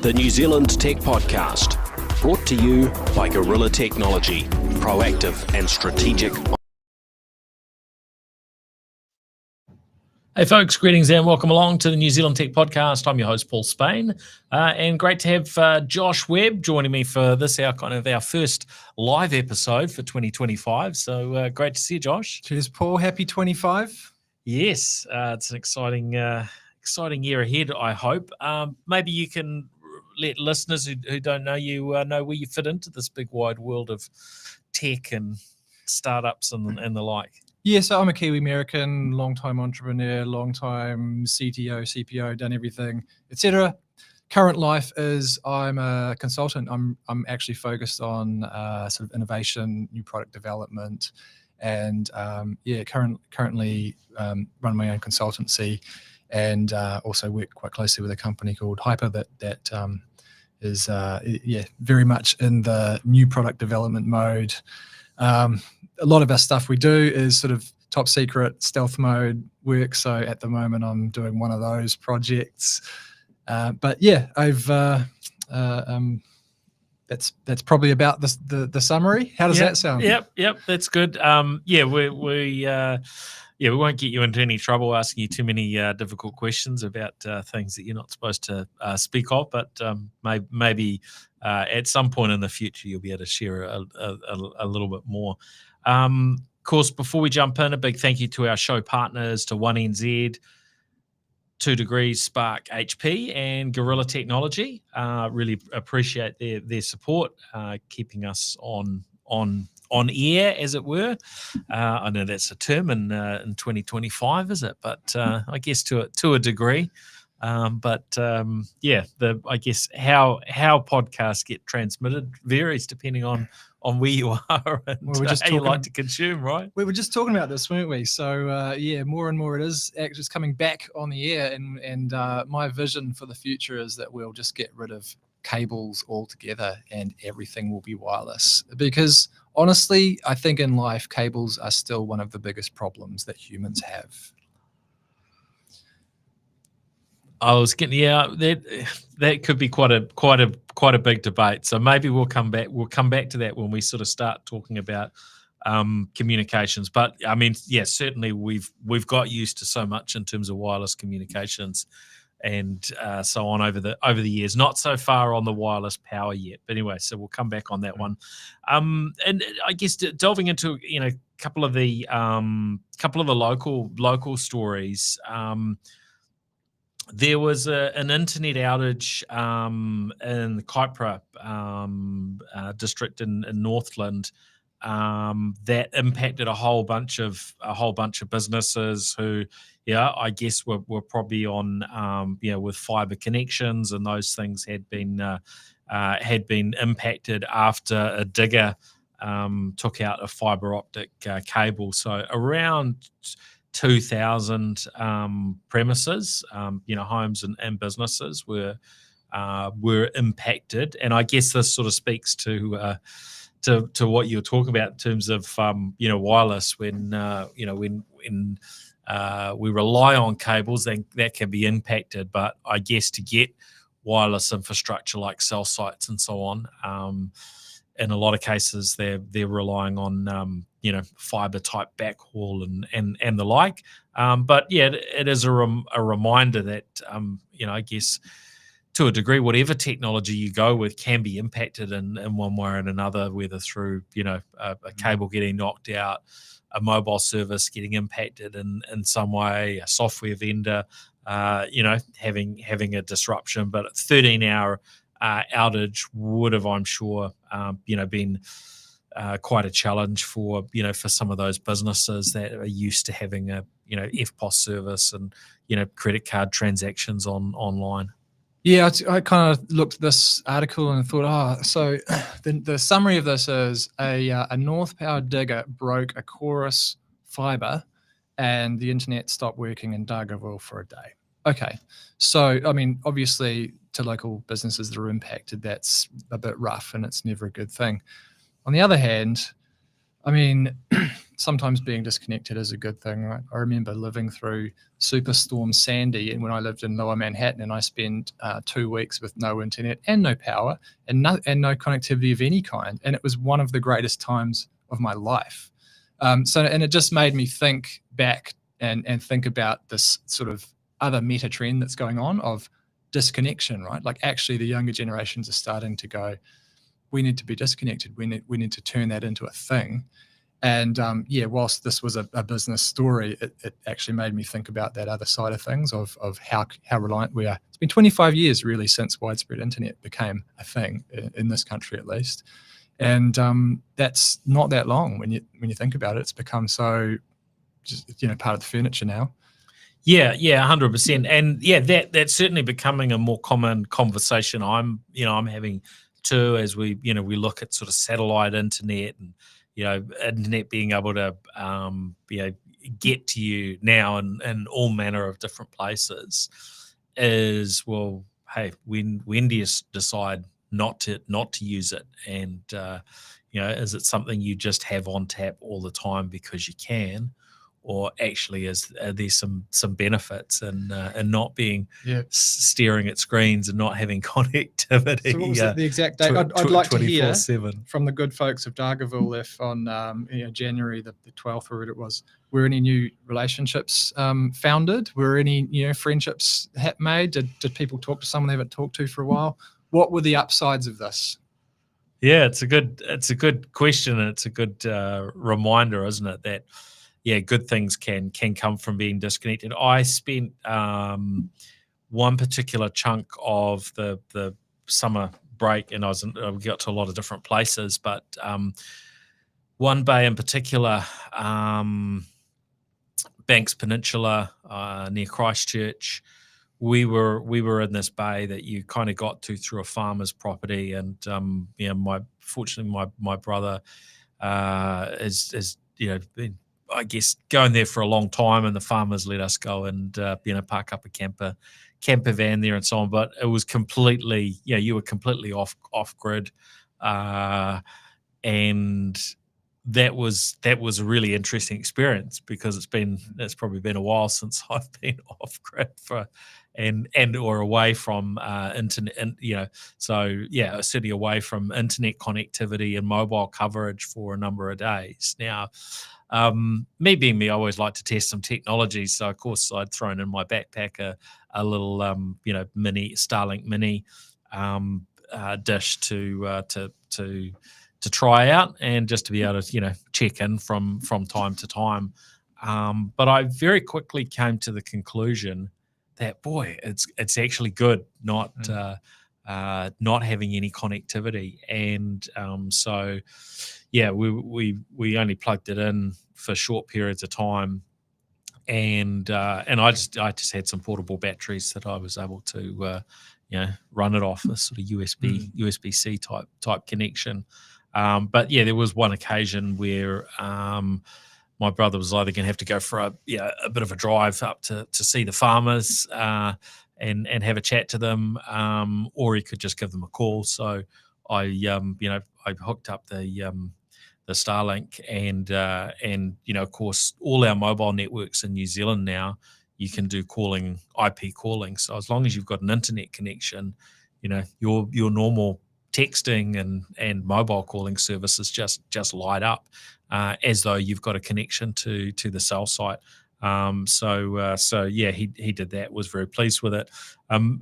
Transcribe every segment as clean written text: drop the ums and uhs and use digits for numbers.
the New Zealand Tech Podcast, brought to you by Gorilla Technology, proactive and strategic. Hey folks, greetings and welcome along to the New Zealand Tech Podcast. I'm your host, Paul Spain, and great to have Josh Webb joining me for this, our first live episode for 2025. So great to see you, Josh. Cheers, Paul. Happy 25. Yes, it's an exciting year ahead, I hope. Maybe you can let listeners who don't know you know where you fit into this big wide world of tech and startups and the like. Yeah, so I'm a Kiwi American, long-time entrepreneur, long-time CTO, CPO, done everything, etc. Current life is I'm a consultant. I'm actually focused on sort of innovation, new product development, and currently run my own consultancy, and also work quite closely with a company called HYPR that is very much in the new product development mode. A lot of our stuff we do is sort of top secret stealth mode work. So at the moment I'm doing one of those projects. But yeah, I've that's probably about the summary. How does that sound? Yep, that's good. We won't get you into any trouble asking you too many difficult questions about things that you're not supposed to speak of, but maybe at some point in the future you'll be able to share a little bit more. Of course, before we jump in, a big thank you to our show partners, to 1NZ, 2 Degrees, Spark HP, and Gorilla Technology. Really appreciate their support, keeping us on air, as it were. I know that's a term in 2025, is it? But I guess to a degree. I guess how podcasts get transmitted varies depending on where you are and how you like to consume, right? We were just talking about this, weren't we? So more and more it is actually coming back on the air, and my vision for the future is that we'll just get rid of cables altogether and everything will be wireless, because honestly I think in life cables are still one of the biggest problems that humans have. I was getting that could be quite a big debate. So maybe we'll come back to that when we sort of start talking about communications. But I mean, yeah, certainly we've got used to so much in terms of wireless communications and so on over the years. Not so far on the wireless power yet, but anyway, so we'll come back on that one. And I guess delving into a couple of the local stories. There was an internet outage in the HYPR district in Northland that impacted a whole bunch of businesses who, I guess were probably on with fiber connections, and those things had been impacted after a digger took out a fiber optic cable. So around 2,000 premises, homes and businesses were impacted, and I guess this sort of speaks to what you're talking about in terms of wireless. When we rely on cables, then that can be impacted. But I guess to get wireless infrastructure like cell sites and so on, in a lot of cases they're relying on fiber type backhaul and the like. But yeah, it is a reminder that I guess to a degree, whatever technology you go with can be impacted in one way or another, whether through a cable getting knocked out, a mobile service getting impacted in some way, a software vendor having a disruption. But a 13-hour outage would have, I'm sure, been quite a challenge for some of those businesses that are used to having a FPOS service and credit card transactions online. Yeah, I kind of looked at this article and thought, so the summary of this is a North Power digger broke a chorus fiber and the internet stopped working in Dargaville for a day. Okay, so I mean, obviously to local businesses that are impacted, that's a bit rough and it's never a good thing. On the other hand, I mean, sometimes being disconnected is a good thing, right? I remember living through Superstorm Sandy, and when I lived in Lower Manhattan, and I spent 2 weeks with no internet and no power and no connectivity of any kind, and it was one of the greatest times of my life. And it just made me think back and think about this sort of other meta trend that's going on of disconnection, right? Like actually the younger generations are starting to go, we need to be disconnected. We need to turn that into a thing. And whilst this was a business story, it actually made me think about that other side of things of how reliant we are. It's been 25 years really since widespread internet became a thing in this country, at least. And that's not that long when you think about it. It's become so just part of the furniture now. Yeah, 100%. And yeah, that's certainly becoming a more common conversation I'm having too, as we look at sort of satellite internet and internet being able to get to you now in all manner of different places. Is, well, hey, when do you decide not to use it? And is it something you just have on tap all the time because you can? Or actually, are there some benefits in not being staring at screens and not having connectivity? So what was the exact date? I'd like to hear from the good folks of Dargaville if on January the 12th, or whatever it was, were any new relationships founded? Were any friendships made? Did people talk to someone they haven't talked to for a while? What were the upsides of this? Yeah, it's a good question, and it's a good reminder, isn't it, that good things can come from being disconnected. I spent one particular chunk of the summer break, and we got to a lot of different places, but one bay in particular, Banks Peninsula near Christchurch. We were in this bay that you kind of got to through a farmer's property, and fortunately my brother is been, I guess, going there for a long time, and the farmers let us go and park up a camper van there and so on. But it was completely, you were completely off grid, and that was a really interesting experience, because it's probably been a while since I've been off grid or away from internet, and certainly away from internet connectivity and mobile coverage for a number of days. Now, me being me, I always like to test some technology, so of course I'd thrown in my backpack a little mini Starlink mini dish to try out, and just to be able to check in from time to time. But I very quickly came to the conclusion that, boy, it's actually good not having any connectivity, and we only plugged it in for short periods of time, and I just had some portable batteries that I was able to run it off a sort of USB-C type connection. But there was one occasion where my brother was either going to have to go for a bit of a drive up to see the farmers and have a chat to them, or he could just give them a call. So I hooked up the Starlink, and of course all our mobile networks in New Zealand now, you can do IP calling. So as long as you've got an internet connection, your normal texting and mobile calling services just light up as though you've got a connection to the cell site. He did that, was very pleased with it.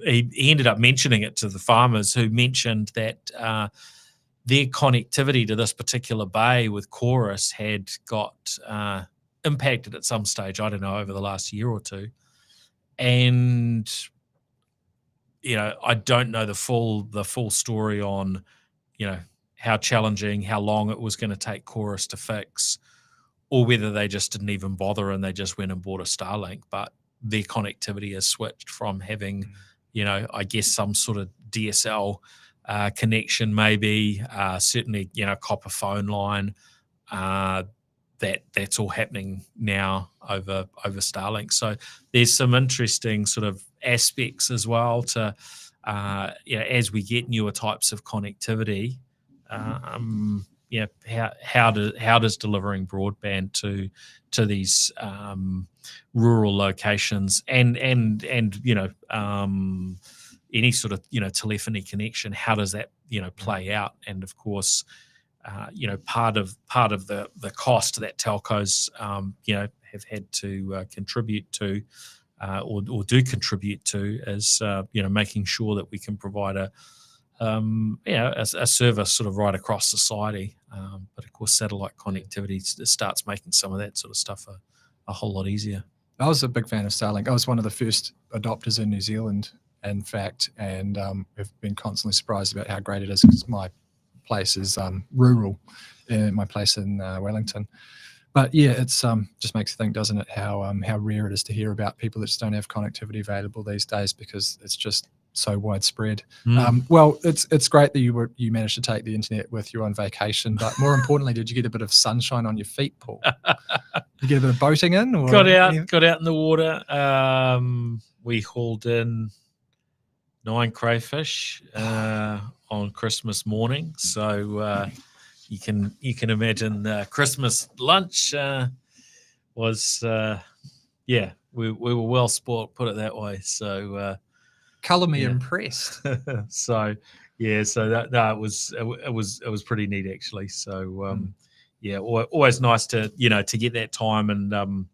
He ended up mentioning it to the farmers, who mentioned that their connectivity to this particular bay with Chorus had got impacted at some stage, I don't know, over the last year or two. And I don't know the full story on how challenging, how long it was going to take Chorus to fix, or whether they just didn't even bother and they just went and bought a Starlink. But their connectivity has switched from having I guess some sort of DSL connection, maybe certainly copper phone line, that's all happening now over Starlink. So there's some interesting sort of aspects as well to as we get newer types of connectivity, how does delivering broadband to these rural locations and any sort of telephony connection, how does that play out? And of course, part of the cost that telcos have had to contribute to or do contribute to is making sure that we can provide a service sort of right across society. But of course, satellite connectivity starts making some of that sort of stuff a whole lot easier. I was a big fan of Starlink. I was one of the first adopters in New Zealand, in fact, and I've been constantly surprised about how great it is because my place is rural, my place in Wellington. But yeah, it's just makes you think, doesn't it, how rare it is to hear about people that just don't have connectivity available these days because it's just so widespread. Well, it's great that you managed to take the internet with you on vacation, but more importantly, did you get a bit of sunshine on your feet, Paul? Did you get a bit of boating in? Or got out in the water. We hauled in 9 crayfish on Christmas morning, so you can imagine Christmas lunch was we were well sport, put it that way. So colour me impressed. So that it was pretty neat actually. So always nice to to get that time and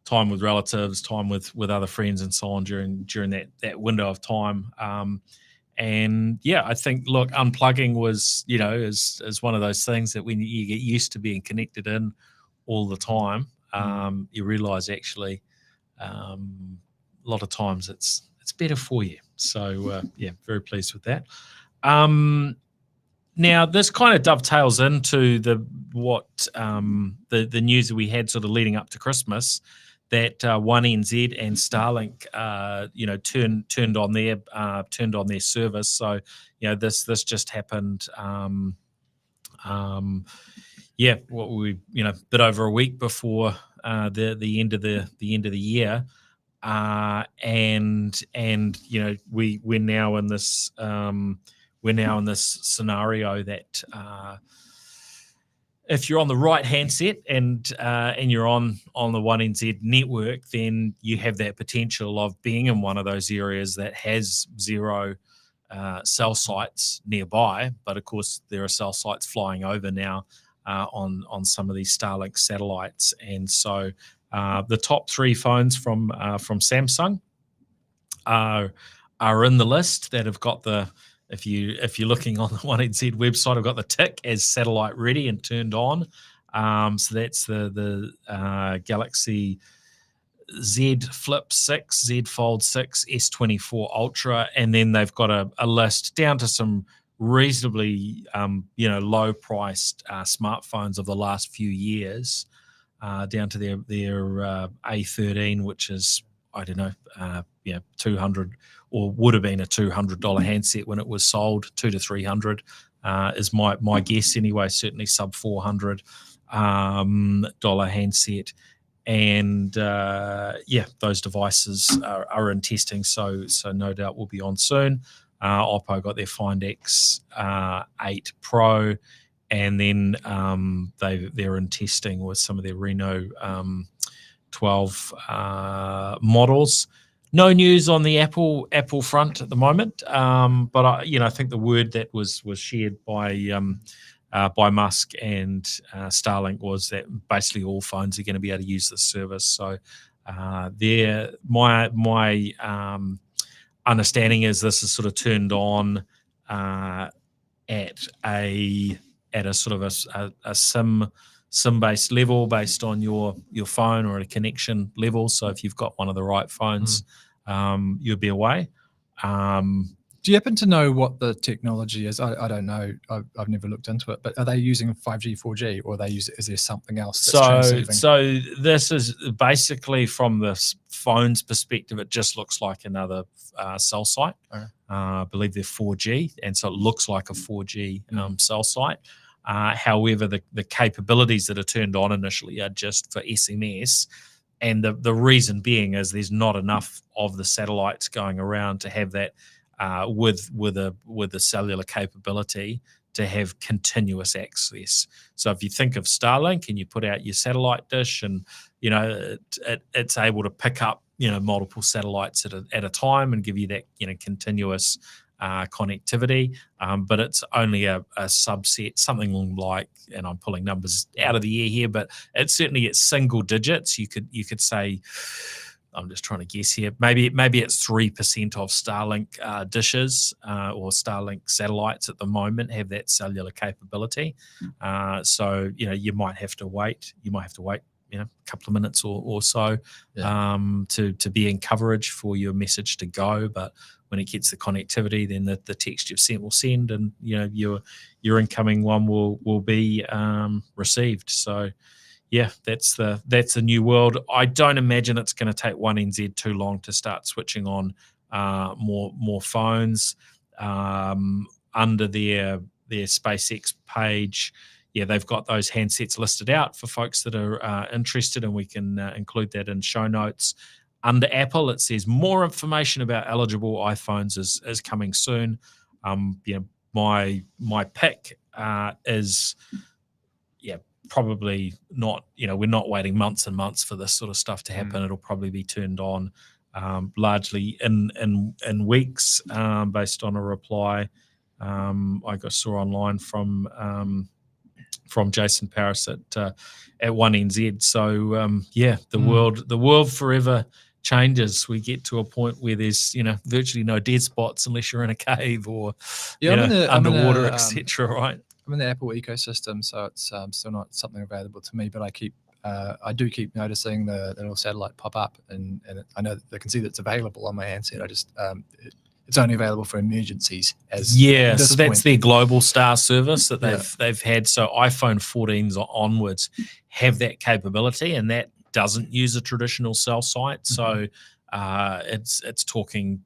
time with relatives, time with other friends and so on during that window of time. And I think unplugging was is one of those things that when you get used to being connected in all the time, you realize actually a lot of times it's better for you. So very pleased with that. Now this kind of dovetails into the news that we had sort of leading up to Christmas, that One NZ and Starlink turned on their service. So this just happened. What we bit over a week before the end of the year. And we're now in this scenario that if you're on the right handset and you're on the One NZ network, then you have that potential of being in one of those areas that has 0 cell sites nearby. But of course, there are cell sites flying over now on some of these Starlink satellites, and so the top 3 phones from Samsung are in the list that have got the. If you're looking on the One NZ website, I've got the tick as satellite ready and turned on. So that's the Galaxy Z Flip 6, Z Fold 6, S24 Ultra, and then they've got a list down to some reasonably low priced smartphones of the last few years, down to their A13, which is $200, or would have been a $200 handset when it was sold. $200 to $300 is my guess anyway. Certainly sub $400 handset, and those devices are in testing. So no doubt will be on soon. Oppo got their Find X8 Pro, and then they're in testing with some of their Reno 12 models. No news on the Apple front at the moment, but I think the word that was shared by Musk and Starlink was that basically all phones are going to be able to use this service. So my understanding is this is sort of turned on at a sort of a SIM-based level based on your phone, or at a connection level. So if you've got one of the right phones, you'll be away. Do you happen to know what the technology is? I don't know. I've never looked into it. But are they using 5G, 4G, or is there something else that's transceiving? So this is basically, from the phone's perspective, it just looks like another cell site. Okay. I believe they're 4G, and so it looks like a 4G cell site. However, the capabilities that are turned on initially are just for SMS. And the reason being is there's not enough of the satellites going around to have that with a cellular capability to have continuous access. So if you think of Starlink and you put out your satellite dish, and it's able to pick up multiple satellites at a time and give you that continuous connectivity, but it's only a subset, something like, and I'm pulling numbers out of the air here, but it's certainly at single digits. You could say, I'm just trying to guess here, maybe it's 3% of Starlink dishes or Starlink satellites at the moment have that cellular capability. So you might have to wait. A couple of minutes or so to be in coverage for your message to go. But when it gets the connectivity, then the text you've sent will send, and your incoming one will be received. So that's the new world. I don't imagine it's going to take 1NZ too long to start switching on more phones. Under their SpaceX page, they've got those handsets listed out for folks that are interested, and we can include that in show notes. Under Apple, it says more information about eligible iPhones is coming soon. My pick is probably not. We're not waiting months and months for this sort of stuff to happen. It'll probably be turned on largely in weeks, based on a reply I saw online from Jason Paris at 1NZ. So the world forever changes. We get to a point where there's virtually no dead spots unless you're in a cave or underwater, etc. Right? I'm in the Apple ecosystem, so it's still not something available to me. But I do keep noticing the little satellite pop up, and I know that I can see that it's available on my handset. I just it's only available for emergencies. So that's their Global Star service that they've had. So iPhone 14s onwards have that capability, and that doesn't use a traditional cell site. So it's talking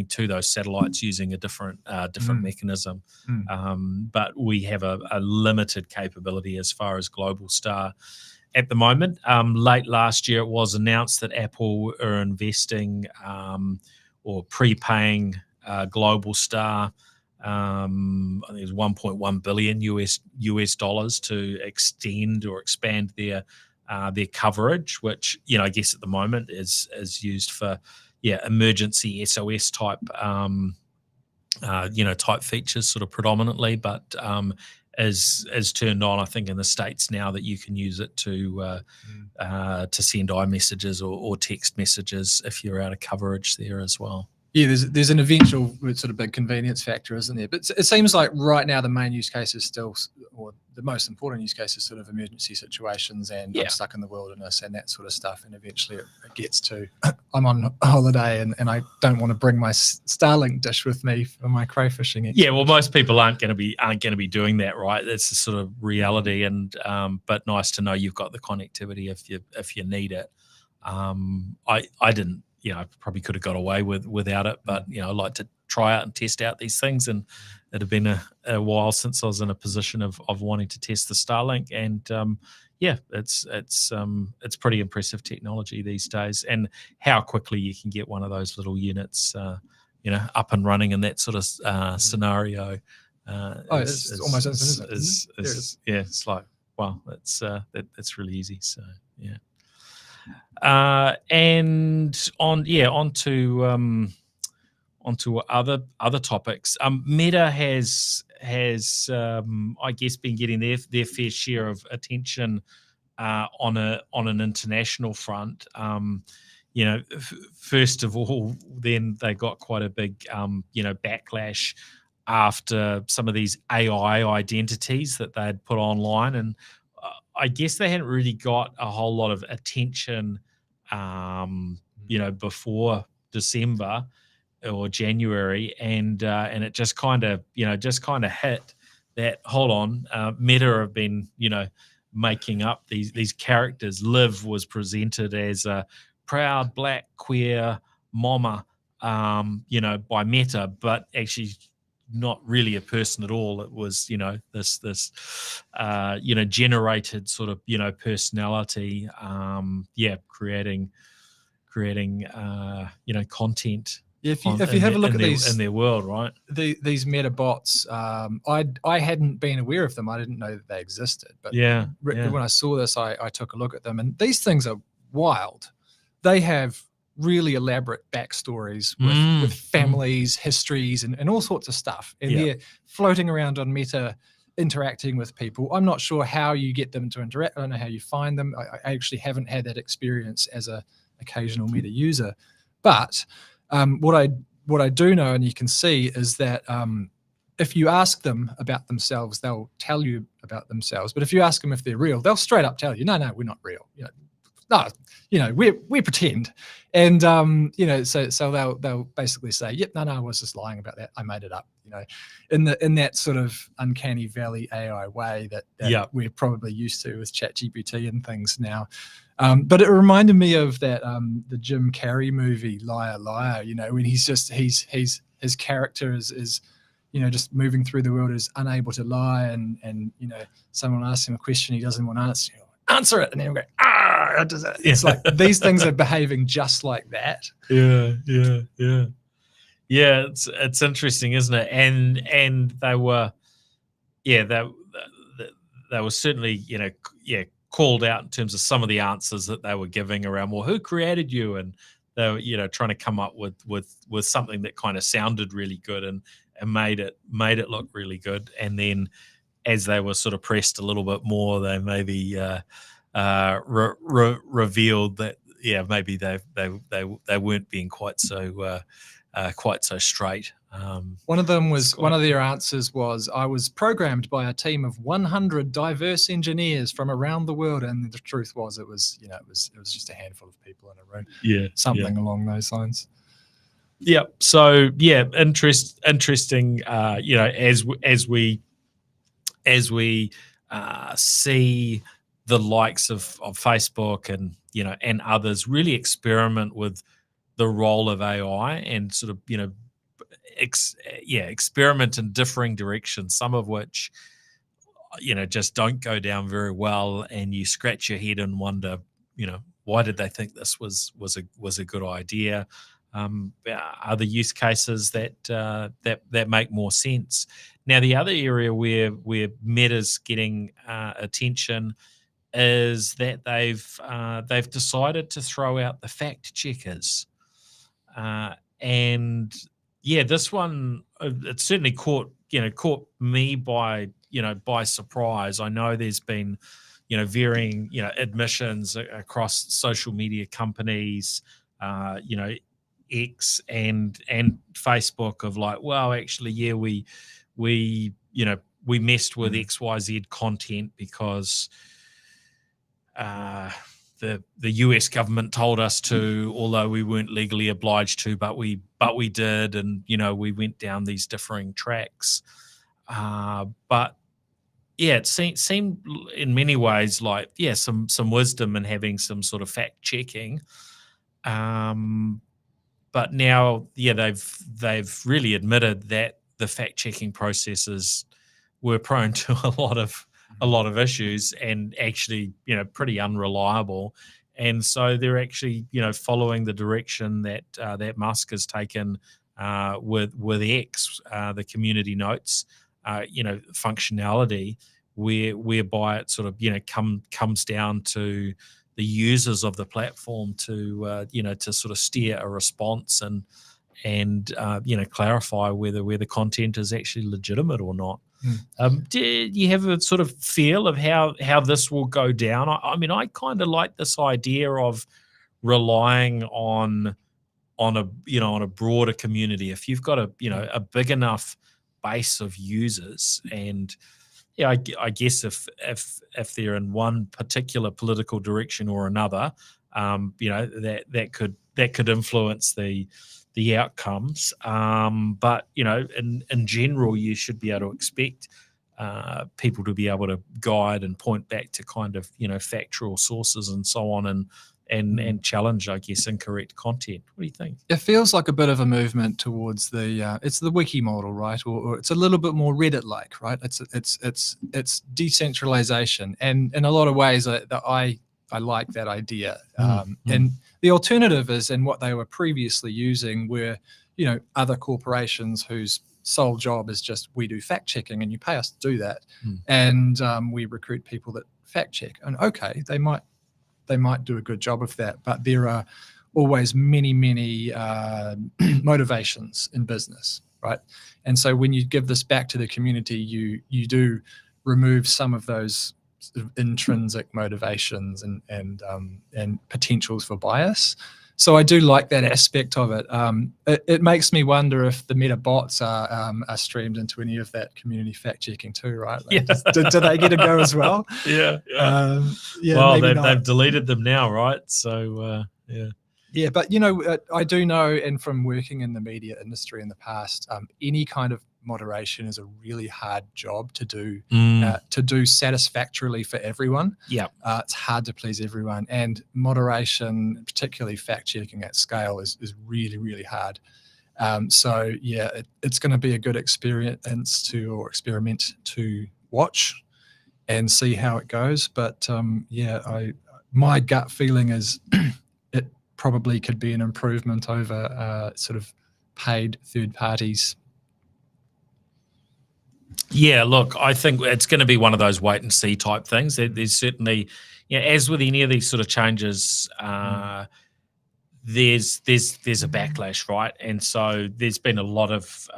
to those satellites using a different mechanism. But we have a limited capability as far as Global Star at the moment. Late last year, it was announced that Apple are investing or prepaying Global Star. I think it was $1.1 billion US dollars to extend or expand their coverage, which I guess at the moment is used for emergency SOS type type features sort of predominantly, but is turned on, I think, in the States now, that you can use it to send iMessages or text messages if you're out of coverage there as well. Yeah, there's an eventual sort of big convenience factor, isn't there? But it seems like right now the main use case is still, or the most important use case is sort of emergency situations and I'm stuck in the wilderness and that sort of stuff. And eventually it gets to, I'm on holiday and I don't want to bring my Starlink dish with me for my crayfishing. Yeah, well, most people aren't going to be doing that, right? That's the sort of reality. And but nice to know you've got the connectivity if you need it. I didn't. I probably could have got away without it, but I like to try out and test out these things, and it had been a while since I was in a position of wanting to test the Starlink, and it's pretty impressive technology these days, and how quickly you can get one of those little units, up and running in that sort of scenario. It's almost instant, it's like, wow, that's really easy. So yeah. And onto other topics. Meta has I guess been getting their fair share of attention on an international front. First of all, then they got quite a big backlash after some of these AI identities that they had put online, and I guess they hadn't really got a whole lot of attention, before December or January, and it just kind of hit that. Hold on, Meta have been making up these characters. Liv was presented as a proud black queer mama, by Meta, but actually not really a person at all. It was this generated sort of personality, creating content If you have a look at these in their world, right? These meta bots, I hadn't been aware of them. I didn't know that they existed. But when I saw this, I took a look at them, and these things are wild. They have really elaborate backstories with families, histories, and all sorts of stuff. And they're floating around on Meta, interacting with people. I'm not sure how you get them to interact. I don't know how you find them. I actually haven't had that experience as a occasional Meta user. But what I do know, and you can see, is that if you ask them about themselves, they'll tell you about themselves. But if you ask them if they're real, they'll straight up tell you, no, we're not real. No, we pretend. And so they'll basically say, yep, no, I was just lying about that. I made it up. In that sort of uncanny valley AI way that we're probably used to with ChatGPT and things now. But it reminded me of that the Jim Carrey movie Liar Liar. When he's his character is just moving through the world, is unable to lie, and someone asks him a question he doesn't want to answer it, and then he'll go, it's like these things are behaving just like that. Yeah, it's interesting, isn't it? And they were, they were certainly, called out in terms of some of the answers that they were giving around, well, who created you? And they were, trying to come up with something that kind of sounded really good and made it look really good. And then as they were sort of pressed a little bit more, they maybe revealed that maybe they weren't being quite so straight. One of their answers was, I was programmed by a team of 100 diverse engineers from around the world, and the truth was it was just a handful of people in a room. Something along those lines. So interesting. As we see the likes of Facebook and others really experiment with the role of AI and sort of experiment in differing directions, some of which just don't go down very well, and you scratch your head and wonder why did they think this was a good idea. Other use cases that make more sense. Now, the other area where Meta's getting attention is that they've decided to throw out the fact checkers, and this one it certainly caught me by surprise. I know there's been varying admissions across social media companies, X and Facebook of like, well, actually, we messed with XYZ content because the US government told us to, although we weren't legally obliged to, but we did, and we went down these differing tracks. But it seemed in many ways like some wisdom in having some sort of fact checking. But now they've really admitted that the fact checking processes were prone to a lot of issues and actually pretty unreliable, and so they're actually following the direction that Musk has taken with X, the community notes functionality, whereby it sort of comes down to the users of the platform to to sort of steer a response and clarify whether the content is actually legitimate or not. Do you have a sort of feel of how this will go down? I mean, I kind of like this idea of relying on a broader community. If you've got a big enough base of users, and I guess if they're in one particular political direction or another, that could influence the outcomes. But in general, you should be able to expect people to be able to guide and point back to kind of factual sources and so on, and challenge, I guess, incorrect content. What do you think? It feels like a bit of a movement towards it's the wiki model, right? Or it's a little bit more Reddit-like, right? It's decentralization, and in a lot of ways, I like that idea. And the alternative is, and what they were previously using were other corporations whose sole job is just, we do fact checking and you pay us to do that, and we recruit people that fact check. And okay, they might do a good job of that, but there are always many motivations in business, right? And so when you give this back to the community, you do remove some of those sort of intrinsic motivations and potentials for bias. So I do like that aspect of it. It makes me wonder if the Meta bots are streamed into any of that community fact checking too, right? Like, do they get a go as well? Yeah. Well, they've deleted them now, right? So yeah. Yeah, but I do know, and from working in the media industry in the past, any kind of moderation is a really hard job to do satisfactorily for everyone. Yeah, it's hard to please everyone, and moderation, particularly fact checking at scale, is really hard. So yeah, it's going to be a good experiment to watch and see how it goes. But my gut feeling is it probably could be an improvement over sort of paid third parties. Yeah, look, I think it's going to be one of those wait and see type things. There's certainly, as with any of these sort of changes, there's a backlash, right? And so there's been a lot of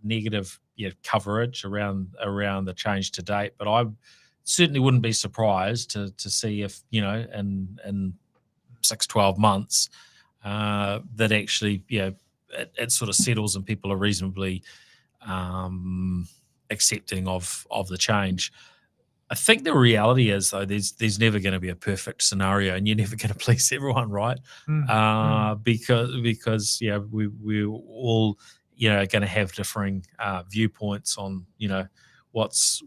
negative coverage around the change to date. But I certainly wouldn't be surprised to see if in 6-12 months that actually it sort of settles and people are reasonably accepting of the change. I think the reality is, though, there's never going to be a perfect scenario, and you're never going to please everyone, right? Because we all going to have differing viewpoints on what's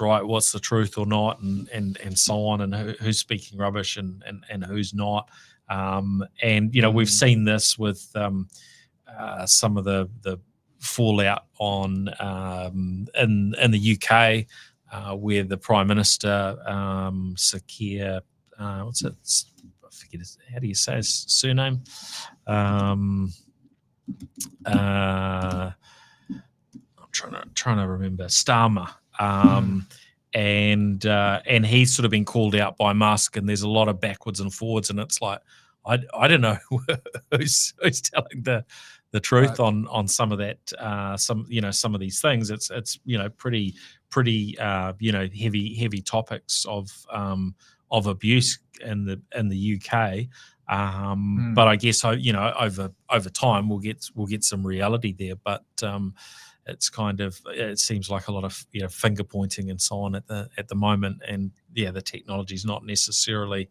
right, what's the truth or not, and so on, and who's speaking rubbish and who's not. We've seen this with some of the fallout on in the UK, where the Prime Minister, Sakir, what's it? I forget how do you say his surname? I'm trying to remember. Starmer. And he's sort of been called out by Musk, and there's a lot of backwards and forwards, and it's like I don't know who's telling the truth on some of that, some of these things. It's pretty heavy topics of abuse in the UK. But I guess over time we'll get some reality there. But it's it seems like a lot of finger pointing and so on at the moment, and the technology is not necessarily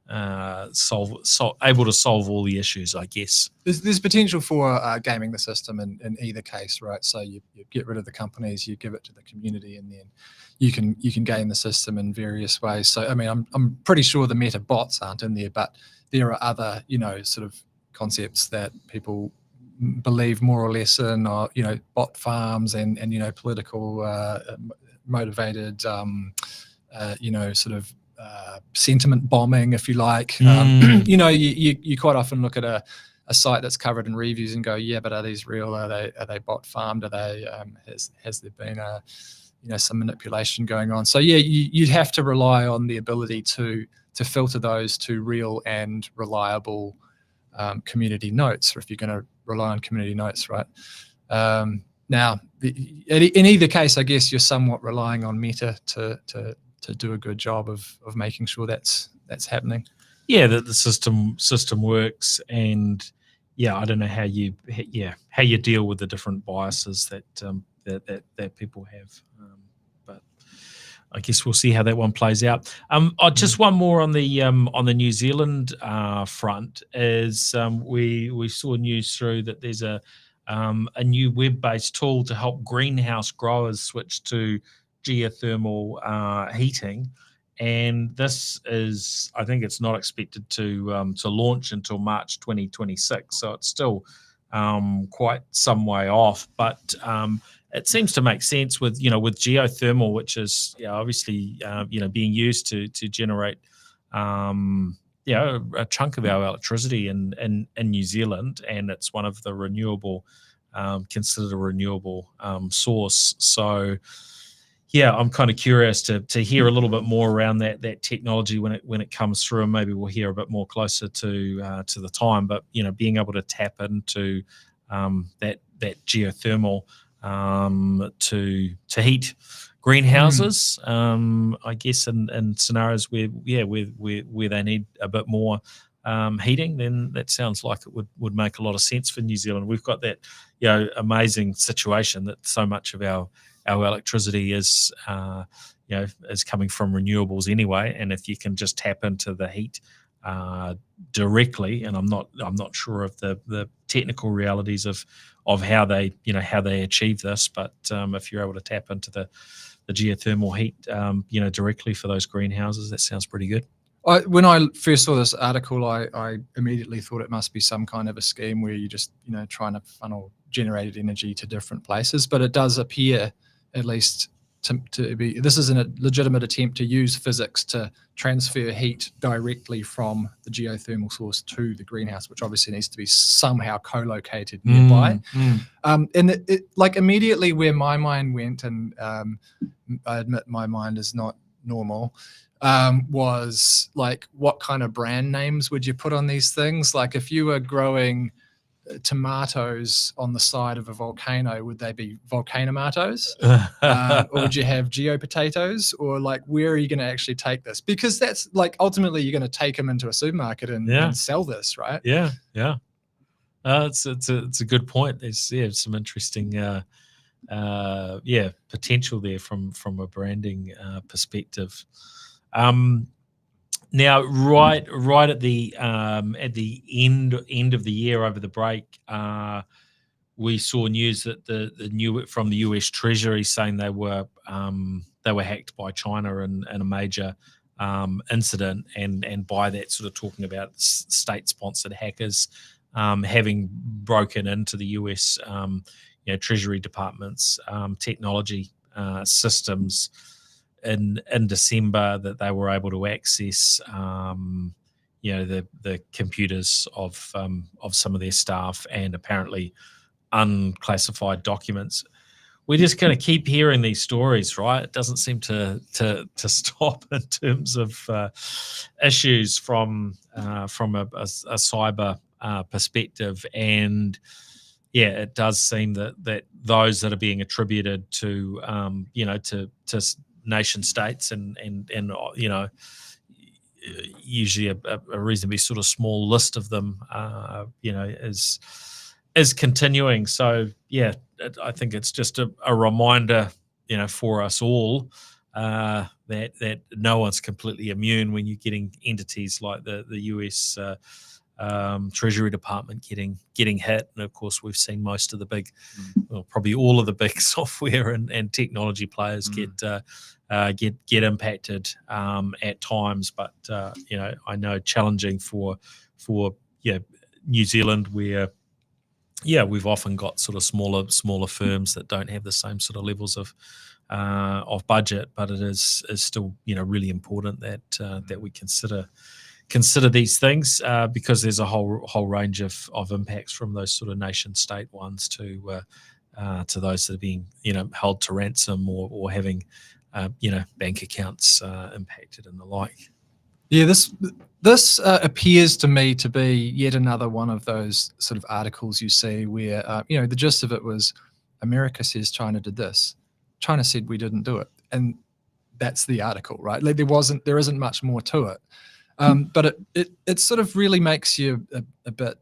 able to solve all the issues, I guess. There's potential for gaming the system in either case, right? So you get rid of the companies, you give it to the community, and then you can game the system in various ways. So I mean, I'm pretty sure the Meta bots aren't in there, but there are other sort of concepts that people believe more or less in, or bot farms and political motivated sort of sentiment bombing, if you like. You quite often look at a site that's covered in reviews and go, yeah, but are these real? Are they bot farmed? Are they has there been some manipulation going on? So you'd have to rely on the ability to filter those to real and reliable community notes, or if you're going to rely on community notes, right? Now, in either case, I guess you're somewhat relying on Meta to do a good job of making sure that's happening. Yeah, that the system works, and I don't know how you deal with the different biases that people have. But I guess we'll see how that one plays out. Just one more on the New Zealand front is we saw news through that there's a new web-based tool to help greenhouse growers switch to geothermal heating, and this is, I think it's not expected to launch until March 2026, so it's still quite some way off, but it seems to make sense with geothermal, which is obviously being used to generate a chunk of our electricity in New Zealand, and it's one of the renewable, considered a renewable source. So, yeah, I'm kind of curious to hear a little bit more around that technology when it comes through, and maybe we'll hear a bit more closer to the time. But being able to tap into that geothermal to heat greenhouses, I guess in scenarios where they need a bit more heating, then that sounds like it would make a lot of sense for New Zealand. We've got that amazing situation that so much of our electricity is coming from renewables anyway, and if you can just tap into the heat directly, and I'm not sure of the technical realities of how they achieve this, but if you're able to tap into the geothermal heat directly for those greenhouses, that sounds pretty good. When I first saw this article, I immediately thought it must be some kind of a scheme where you just trying to funnel generated energy to different places, but it does appear, at least to be, this is a legitimate attempt to use physics to transfer heat directly from the geothermal source to the greenhouse, which obviously needs to be somehow co-located nearby. And it like immediately where my mind went, and I admit my mind is not normal, was like, what kind of brand names would you put on these things? Like if you were growing tomatoes on the side of a volcano, would they be volcanomatoes? Or would you have geopotatoes? Or like, where are you going to actually take this? Because that's like, ultimately you're going to take them into a supermarket and sell this, right? Yeah. It's a good point. There's some interesting potential there from a branding perspective. Now, right at the end of the year over the break, we saw news that from the US Treasury saying they were hacked by China in a major incident, and by that sort of talking about state-sponsored hackers having broken into the US Treasury Department's technology systems in December, that they were able to access the computers of some of their staff, and apparently unclassified documents. We're just going to keep hearing these stories, right? It doesn't seem to stop in terms of issues from a cyber perspective, and it does seem that those that are being attributed to to nation states and usually a reasonably sort of small list of them is continuing. So I think it's just a reminder for us all that no one's completely immune when you're getting entities like the US Treasury Department getting hit. And of course, we've seen most of the big, well, probably all of the big software and technology players get impacted at times. But I know challenging for New Zealand, where we've often got sort of smaller firms that don't have the same sort of levels of budget, but it is still really important that we consider these things, because there's a whole range of impacts, from those sort of nation state ones to those that are being held to ransom or having bank accounts impacted and the like. Yeah, this appears to me to be yet another one of those sort of articles you see where the gist of it was, America says China did this, China said we didn't do it, and that's the article, right? Like there isn't much more to it. But it sort of really makes you a bit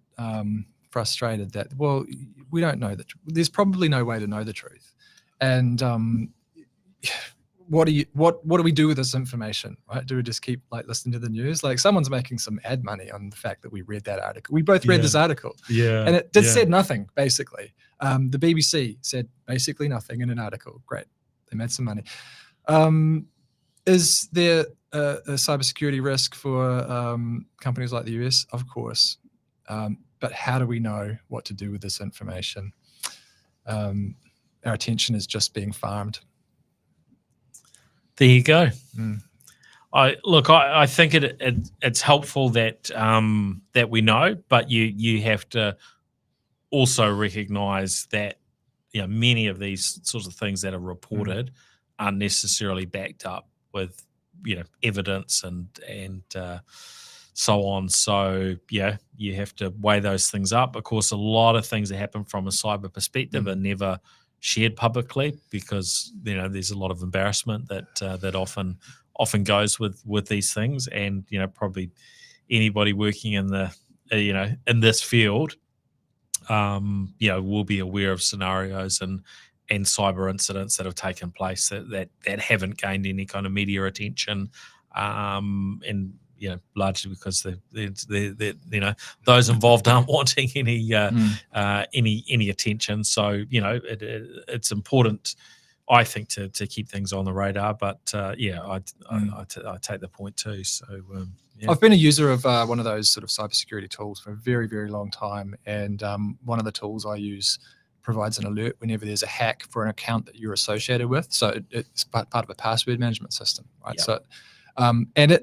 frustrated that, well, we don't know that there's probably no way to know the truth, and what do we do with this information, right? Do we just keep listening to the news? Like, someone's making some ad money on the fact that we read that article. We both read this article, and it said nothing basically. The BBC said basically nothing in an article. Great, they made some money. Is there a cybersecurity risk for companies like the US? Of course. But how do we know what to do with this information? Our attention is just being farmed. There you go. I think it's helpful that that we know, but you have to also recognise that many of these sorts of things that are reported aren't necessarily backed up with evidence and so on. So you have to weigh those things up. Of course, a lot of things that happen from a cyber perspective are never shared publicly because there's a lot of embarrassment that often goes with these things, and probably anybody working in the in this field will be aware of scenarios and cyber incidents that have taken place that haven't gained any kind of media attention, and largely because those involved aren't wanting any any attention. So it's important, I think, to keep things on the radar. But I take the point too. So I've been a user of one of those sort of cybersecurity tools for a very, very long time, and one of the tools I use provides an alert whenever there's a hack for an account that you're associated with. So it's part of a password management system, right? Yeah. So, and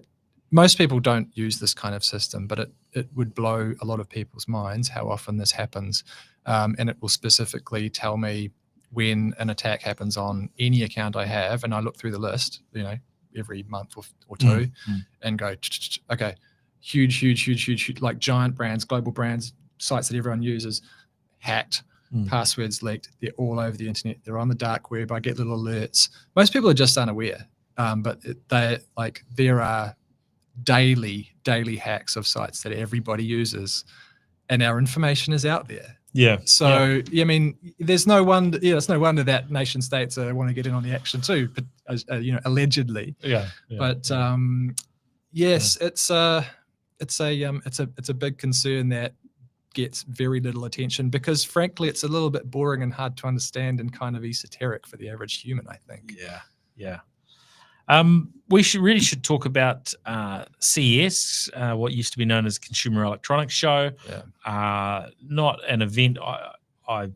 most people don't use this kind of system, but it would blow a lot of people's minds how often this happens, and it will specifically tell me when an attack happens on any account I have, and I look through the list, every month or two, and go, okay, huge, like giant brands, global brands, sites that everyone uses, hacked, passwords leaked. They're all over the internet. They're on the dark web. I get little alerts. Most people are just unaware, but there are daily hacks of sites that everybody uses, and our information is out there. Yeah. So I mean, there's no wonder. It's no wonder that nation states want to get in on the action too. But allegedly. Yeah. But yes, it's a big concern that gets very little attention because, frankly, it's a little bit boring and hard to understand and kind of esoteric for the average human, I think. Yeah. We should talk about CES, what used to be known as Consumer Electronics Show. Not an event I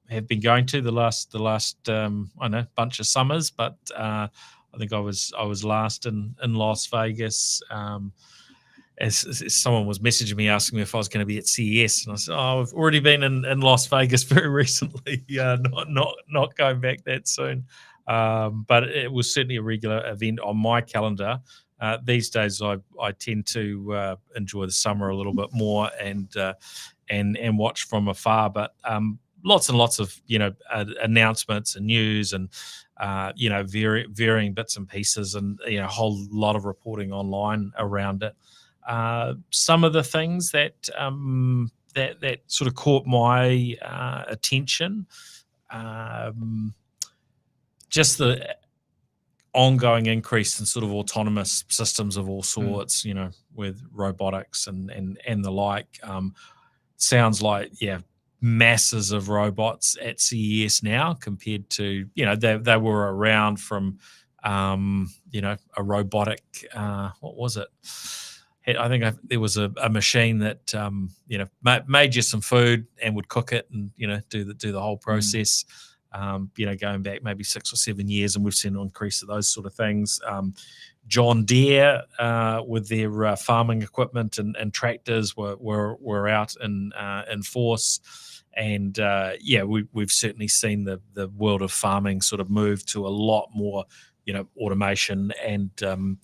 have been going to the last bunch of summers, but I think I was last in Las Vegas. As someone was messaging me asking me if I was going to be at CES, and I said, "Oh, I've already been in Las Vegas very recently. Not going back that soon." But it was certainly a regular event on my calendar. These days, I tend to enjoy the summer a little bit more and watch from afar. But lots and lots of announcements and news and varying bits and pieces, and a whole lot of reporting online around it. Some of the things that that sort of caught my attention. Just the ongoing increase in sort of autonomous systems of all sorts, with robotics and the like. Sounds like, masses of robots at CES now compared to, they were around from, a robotic, what was it? I think there was a machine that, made you some food and would cook it and, do the whole process. Going back maybe 6 or 7 years, and we've seen an increase of those sort of things. John Deere with their farming equipment and tractors were out in force, and we've certainly seen the world of farming sort of move to a lot more automation, and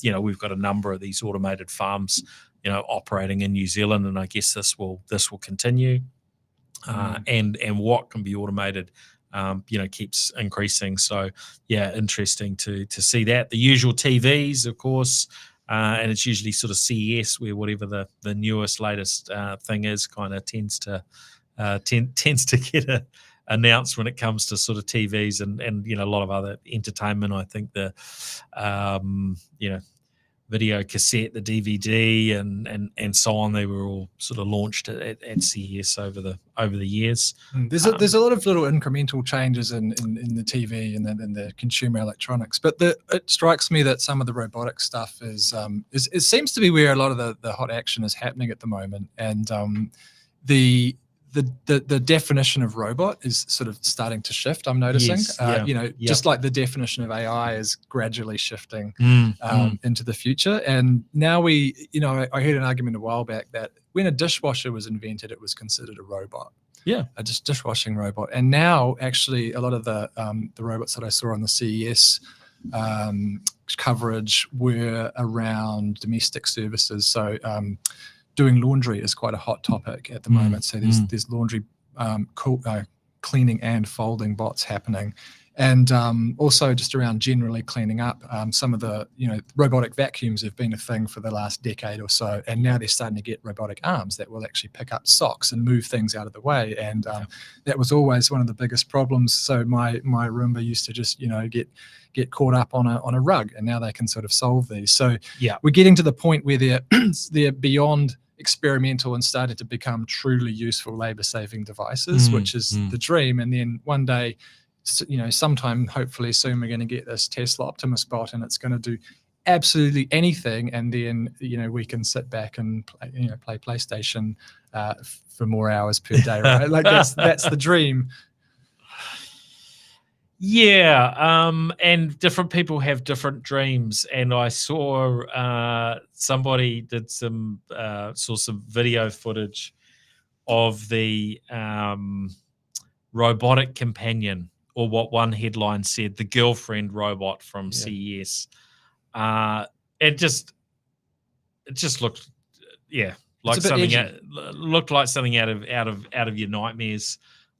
we've got a number of these automated farms operating in New Zealand, and I guess this will continue, and what can be automated keeps increasing. So interesting to see that. The usual TVs, of course, and it's usually sort of CES where whatever the newest, latest thing is kind of tends to get announced when it comes to sort of TVs and a lot of other entertainment. I think the video cassette, the DVD, and so on. They were all sort of launched at CES over the years. There's a lot of little incremental changes in the TV and then the consumer electronics, but it strikes me that some of the robotic stuff is it seems to be where a lot of the hot action is happening at the moment, and the the definition of robot is sort of starting to shift. I'm noticing, Yes, just like the definition of AI is gradually shifting into the future. And now I heard an argument a while back that when a dishwasher was invented, it was considered a robot. Yeah, a dishwashing robot. And now, actually, a lot of the robots that I saw on the CES coverage were around domestic services. So doing laundry is quite a hot topic at the moment. So there's laundry cleaning and folding bots happening. And also just around generally cleaning up. Some of the robotic vacuums have been a thing for the last decade or so, and now they're starting to get robotic arms that will actually pick up socks and move things out of the way. And that was always one of the biggest problems. So my Roomba used to just get caught up on a rug, and now they can sort of solve these. So we're getting to the point where they're beyond experimental and started to become truly useful labor-saving devices, which is the dream. And then one day, sometime hopefully soon, we're going to get this Tesla Optimus bot, and it's going to do absolutely anything. And then we can sit back and play PlayStation for more hours per day, right? Like that's the dream. Yeah, and different people have different dreams. And I saw somebody did some video footage of the robotic companion, or what one headline said, the girlfriend robot from CES. It just looked, like something looked like something out of your nightmares.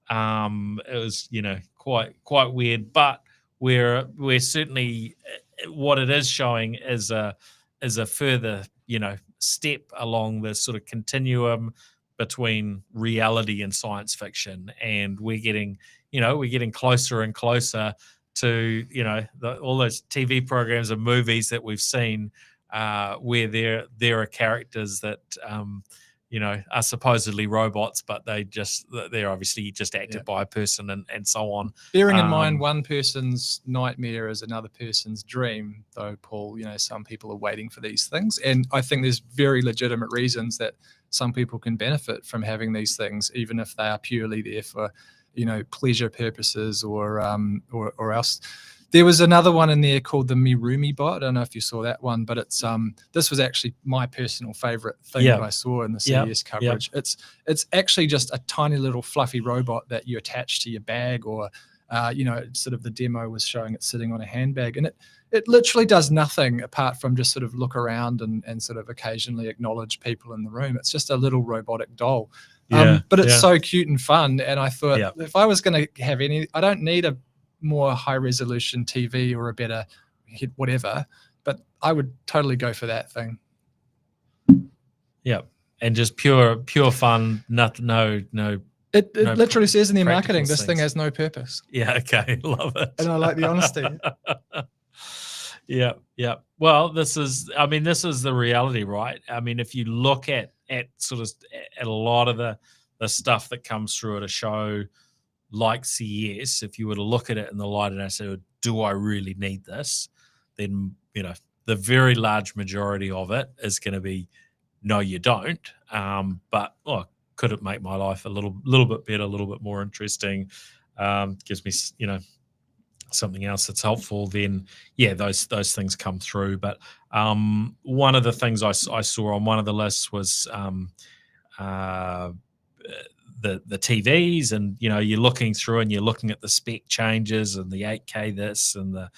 It was quite weird, but we're certainly, what it is showing is a further step along the sort of continuum between reality and science fiction, and we're getting closer and closer to all those TV programs and movies that we've seen where there are characters that are supposedly robots, but they're obviously just acted by a person and so on. Bearing in mind one person's nightmare is another person's dream, though, Paul, some people are waiting for these things. And I think there's very legitimate reasons that some people can benefit from having these things, even if they are purely there for, pleasure purposes or else. There was another one in there called the Mirumi bot. I don't know if you saw that one, but it's this was actually my personal favorite thing that I saw in the CES coverage. It's actually just a tiny little fluffy robot that you attach to your bag, or sort of the demo was showing it sitting on a handbag, and it literally does nothing apart from just sort of look around and sort of occasionally acknowledge people in the room. It's just a little robotic doll. But it's so cute and fun. And I thought, if I was going to have I don't need a more high resolution TV or a better whatever, but I would totally go for that thing. Yeah. And just pure fun. No. It literally says in their marketing, this thing has no purpose. Yeah. Okay. Love it. And I like the honesty. Yeah. Well, this is the reality, right? I mean, if you look at sort of at a lot of the stuff that comes through at a show like CES, if you were to look at it in the light and say, do I really need this? Then, the very large majority of it is going to be, no, you don't. But could it make my life a little bit better, a little bit more interesting? Gives me, something else that's helpful, then those things come through. But one of the things I saw on one of the lists was the TVs, and you're looking through and you're looking at the spec changes and the 8K this and the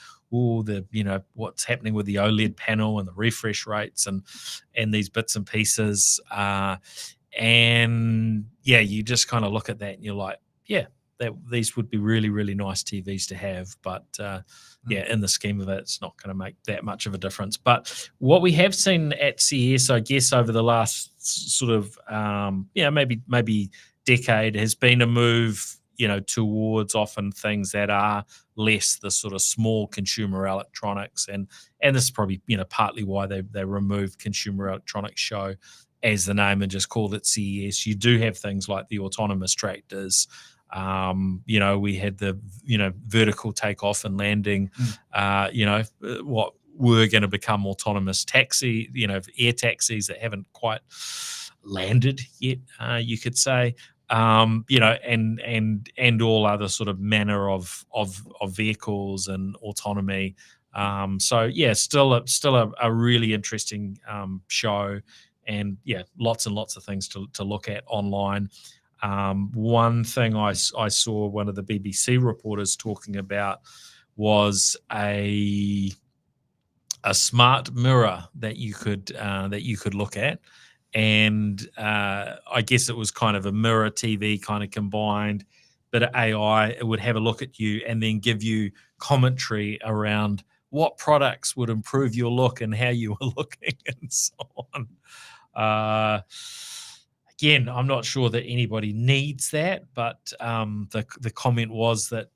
what's happening with the OLED panel and the refresh rates and these bits and pieces, and you just kind of look at that and you're like, these would be really, really nice TVs to have, but in the scheme of it, it's not going to make that much of a difference. But what we have seen at CES, I guess, over the last sort of maybe decade, has been a move, towards often things that are less the sort of small consumer electronics, and this is probably partly why they removed Consumer Electronics Show as the name and just called it CES. You do have things like the autonomous tractors. We had the vertical takeoff and landing, what were going to become autonomous taxi, air taxis that haven't quite landed yet, you could say. and all other sort of manner of vehicles and autonomy. So yeah, still a really interesting show, and yeah, lots and lots of things to look at online. One thing I saw one of the BBC reporters talking about was a smart mirror that you could look at, and I guess it was kind of a mirror TV kind of combined, but AI. It would have a look at you and then give you commentary around what products would improve your look and how you were looking and so on. Again, I'm not sure that anybody needs that, but the comment was that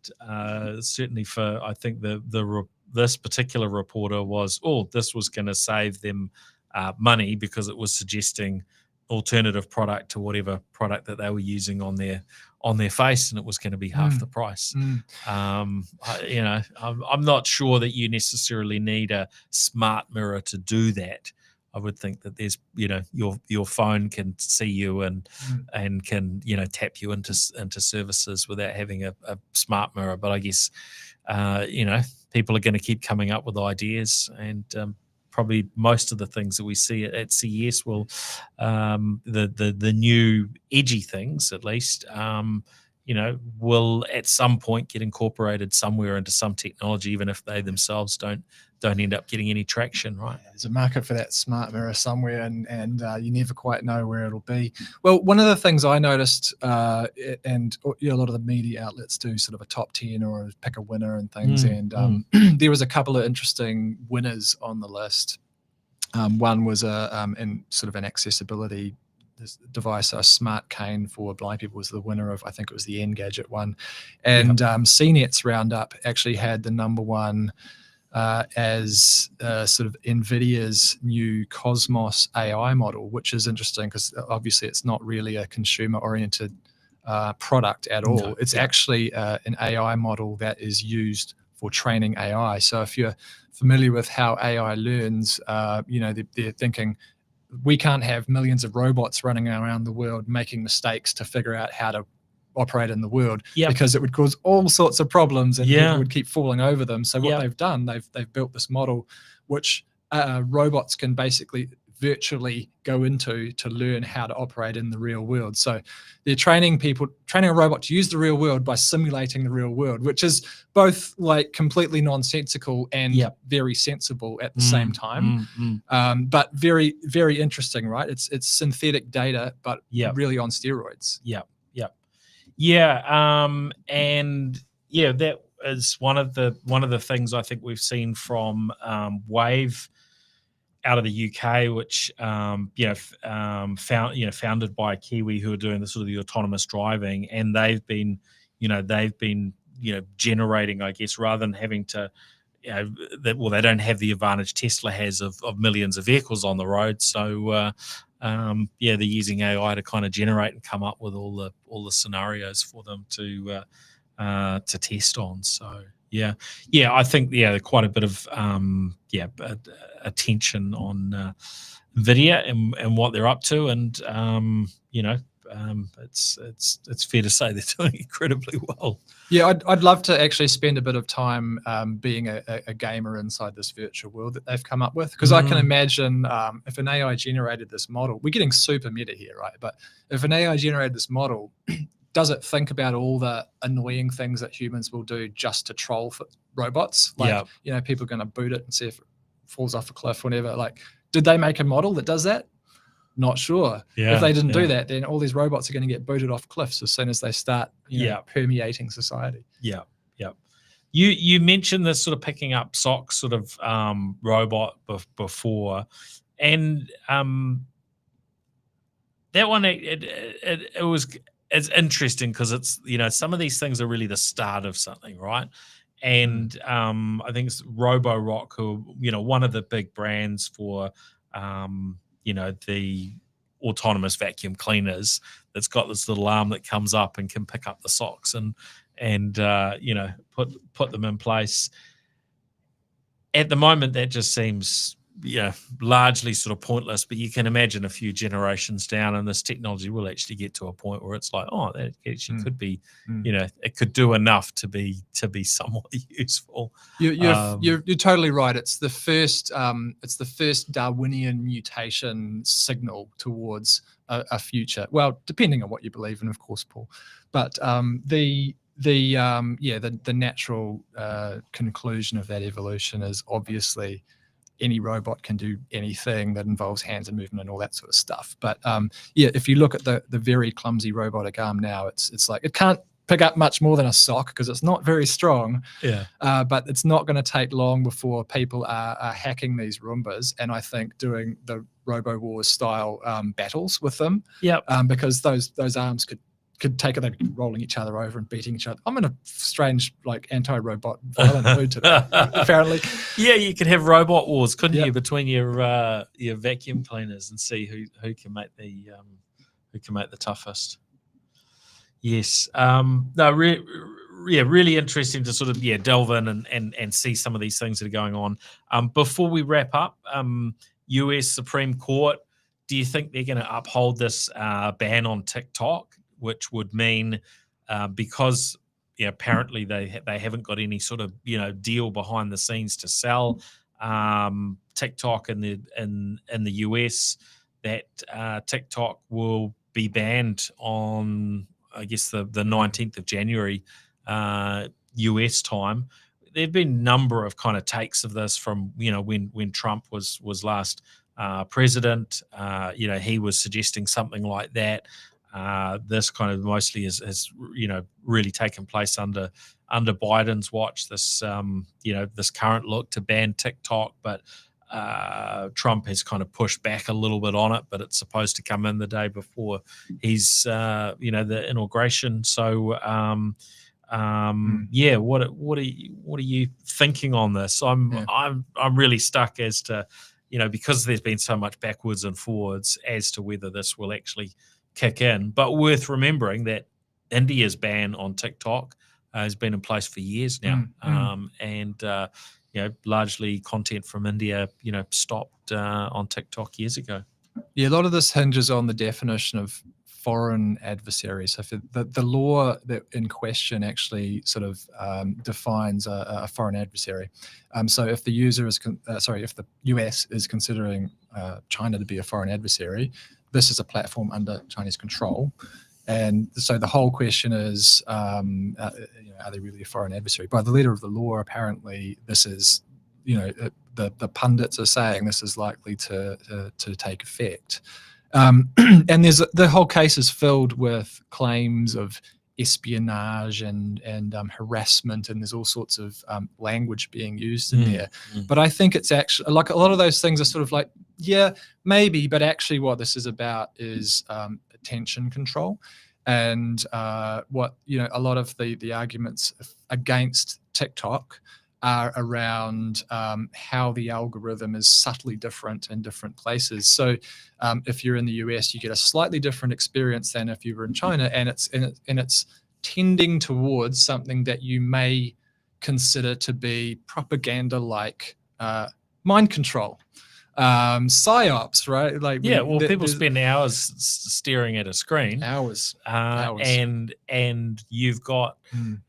certainly for, I think this particular reporter was, this was going to save them money, because it was suggesting alternative product to whatever product that they were using on their face, and it was going to be half the price. I'm not sure that you necessarily need a smart mirror to do that. I would think that there's, your phone can see you and can, tap you into services without having a smart mirror. But I guess, people are going to keep coming up with ideas, and probably most of the things that we see at CES will, the new edgy things at least, will at some point get incorporated somewhere into some technology, even if they themselves don't end up getting any traction, right? Yeah, there's a market for that smart mirror somewhere, and you never quite know where it'll be. Well, one of the things I noticed, and a lot of the media outlets do sort of a top 10 or pick a winner and things, and there was a couple of interesting winners on the list. One was in sort of an accessibility device, a smart cane for blind people was the winner of, I think it was the Engadget one, and CNET's roundup actually had the number one as sort of NVIDIA's new Cosmos AI model, which is interesting because obviously it's not really a consumer-oriented product at all. No, it's actually an AI model that is used for training AI. So if you're familiar with how AI learns, they're thinking, we can't have millions of robots running around the world making mistakes to figure out how to operate in the world, because it would cause all sorts of problems and people would keep falling over them. So what they've done, they've built this model which robots can basically virtually go into to learn how to operate in the real world. So they're training a robot to use the real world by simulating the real world, which is both like completely nonsensical and very sensible at the same time. But very, very interesting, right? It's synthetic data, but really on steroids. That is one of the things I think we've seen from Wave out of the UK, which founded by a Kiwi who are doing the sort of the autonomous driving, and they've been generating, I guess, rather than having to, they don't have the advantage Tesla has of millions of vehicles on the road. So they're using AI to kind of generate and come up with all the scenarios for them to test on. So I think quite a bit of attention on NVIDIA and what they're up to, and it's fair to say they're doing incredibly well. Yeah, I'd love to actually spend a bit of time being a gamer inside this virtual world that they've come up with, because I can imagine if an AI generated this model, we're getting super meta here, right? But if an AI generated this model, does it think about all the annoying things that humans will do just to troll for robots? Like, people are going to boot it and see if it falls off a cliff, whatever. Like, did they make a model that does that? Not sure. If they didn't do that, then all these robots are going to get booted off cliffs as soon as they start permeating society. You mentioned this sort of picking up socks sort of robot before, and that one it's interesting because it's, some of these things are really the start of something, right? And I think it's Roborock, who, one of the big brands for the autonomous vacuum cleaners, that's got this little arm that comes up and can pick up the socks and put them in place. At the moment, that just seems largely sort of pointless, but you can imagine a few generations down and this technology will actually get to a point where it's like, oh, that actually could be, it could do enough to be somewhat useful. You're totally right. It's the first Darwinian mutation signal towards a future. Well, depending on what you believe in, of course, Paul. But the natural conclusion of that evolution is obviously any robot can do anything that involves hands and movement and all that sort of stuff. But if you look at the very clumsy robotic arm now, it's like it can't pick up much more than a sock because it's not very strong. Yeah. But it's not going to take long before people are hacking these Roombas, and I think doing the Robo Wars style battles with them. Yeah. Because those arms could take it, they'd be rolling each other over and beating each other. I'm in a strange, like, anti-robot violent mood today, apparently. Yeah, you could have robot wars, couldn't you, between your vacuum cleaners and see who can make the toughest. Yes. Really interesting to sort of delve in and see some of these things that are going on. Before we wrap up, US Supreme Court, do you think they're going to uphold this ban on TikTok, which would mean because apparently they haven't got any sort of deal behind the scenes to sell TikTok in the US, that TikTok will be banned on, I guess, the 19th of January US time. There've been a number of kind of takes of this from when Trump was last president. He was suggesting something like that. This kind of mostly has really taken place under Biden's watch. This this current look to ban TikTok, but Trump has kind of pushed back a little bit on it. But it's supposed to come in the day before his the inauguration. So what are you thinking on this? I'm really stuck as to because there's been so much backwards and forwards as to whether this will actually kick in. But worth remembering that India's ban on TikTok has been in place for years now, and largely content from India stopped on TikTok years ago. Yeah, a lot of this hinges on the definition of foreign adversary. So for the law that in question actually sort of defines a foreign adversary. So if the user is if the US is considering China to be a foreign adversary, this is a platform under Chinese control. And so the whole question is, are they really a foreign adversary? By the letter of the law, apparently, this is, the pundits are saying this is likely to take effect. And the whole case is filled with claims of espionage and harassment, and there's all sorts of language being used in there. But I think it's actually, like, a lot of those things are sort of like, yeah, maybe, but actually what this is about is attention control. And what a lot of the arguments against TikTok are around how the algorithm is subtly different in different places. So if you're in the US, you get a slightly different experience than if you were in China, and it's tending towards something that you may consider to be propaganda-like mind control. Psyops, right? Like, people spend hours staring at a screen, hours. and you've got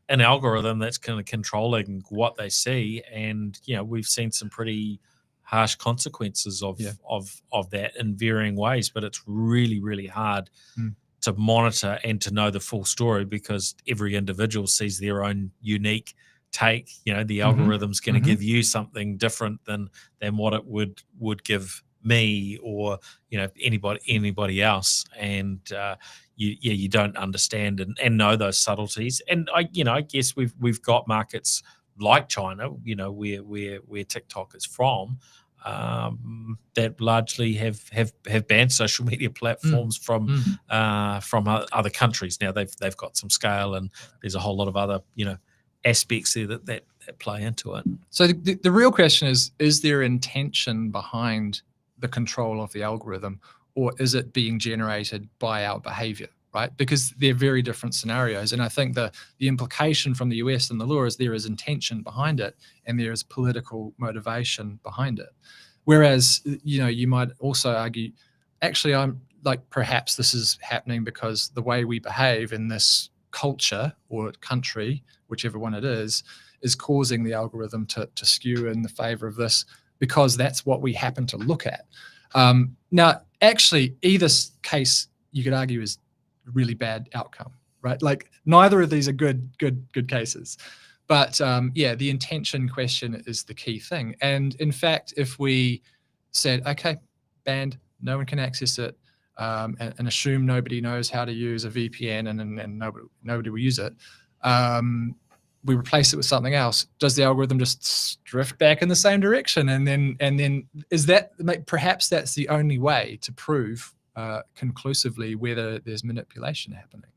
an algorithm that's kind of controlling what they see, and we've seen some pretty harsh consequences of that in varying ways, but it's really, really hard to monitor and to know the full story, because every individual sees their own unique take. The algorithm's going to give you something different than what it would give me or anybody else, and you don't understand and know those subtleties. And I guess we've got markets like China, where TikTok is from, that largely have banned social media platforms from other countries. Now they've got some scale, and there's a whole lot of other aspects there that play into it. So the real question is there intention behind the control of the algorithm, or is it being generated by our behavior, right? Because they're very different scenarios. And I think the implication from the US and the law is there is intention behind it, and there is political motivation behind it. Whereas, you might also argue, actually, I'm like, perhaps this is happening because the way we behave in this culture or country, whichever one it is causing the algorithm to skew in the favor of this, because that's what we happen to look at. Now, actually, either case you could argue is a really bad outcome, right? Like, neither of these are good cases. But the intention question is the key thing. And in fact, if we said, okay, banned, no one can access it, and assume nobody knows how to use a VPN and nobody will use it, we replace it with something else, does the algorithm just drift back in the same direction? And then is that, perhaps that's the only way to prove conclusively whether there's manipulation happening?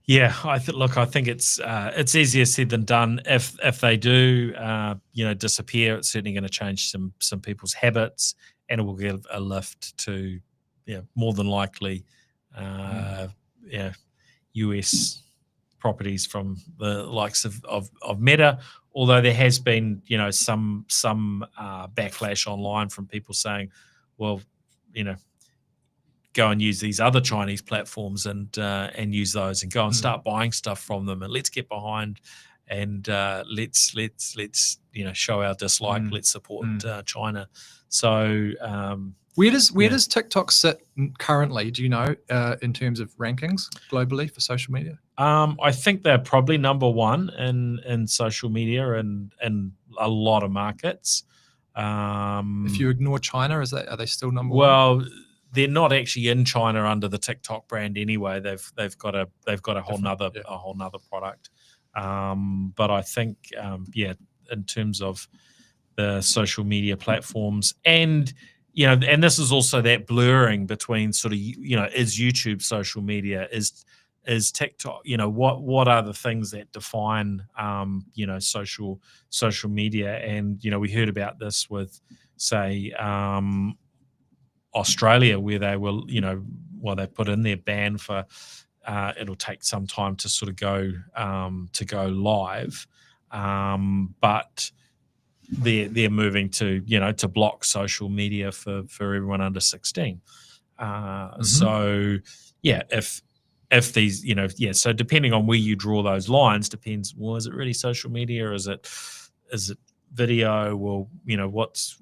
Yeah, I think it's easier said than done. If they do, disappear, it's certainly going to change some people's habits, and it will give a lift to, more than likely, US properties from the likes of Meta. Although there has been, some backlash online from people saying, well, go and use these other Chinese platforms and use those and go and start buying stuff from them, and let's get behind and let's show our dislike. Let's support China. So where does TikTok sit currently? Do you know, in terms of rankings globally for social media? I think they're probably number one in social media and a lot of markets. If you ignore China, are they still number one? Well, they're not actually in China under the TikTok brand anyway. They've got a whole nother product. But I think in terms of the social media platforms, and this is also that blurring between sort of, is YouTube social media, is TikTok, what are the things that define social media? And we heard about this with, say, Australia, where they will, they put in their ban for it'll take some time to sort of go live, but they're moving to to block social media for everyone under 16. So if these so depending on where you draw those lines depends. Well, is it really social media, or is it video? Well, what's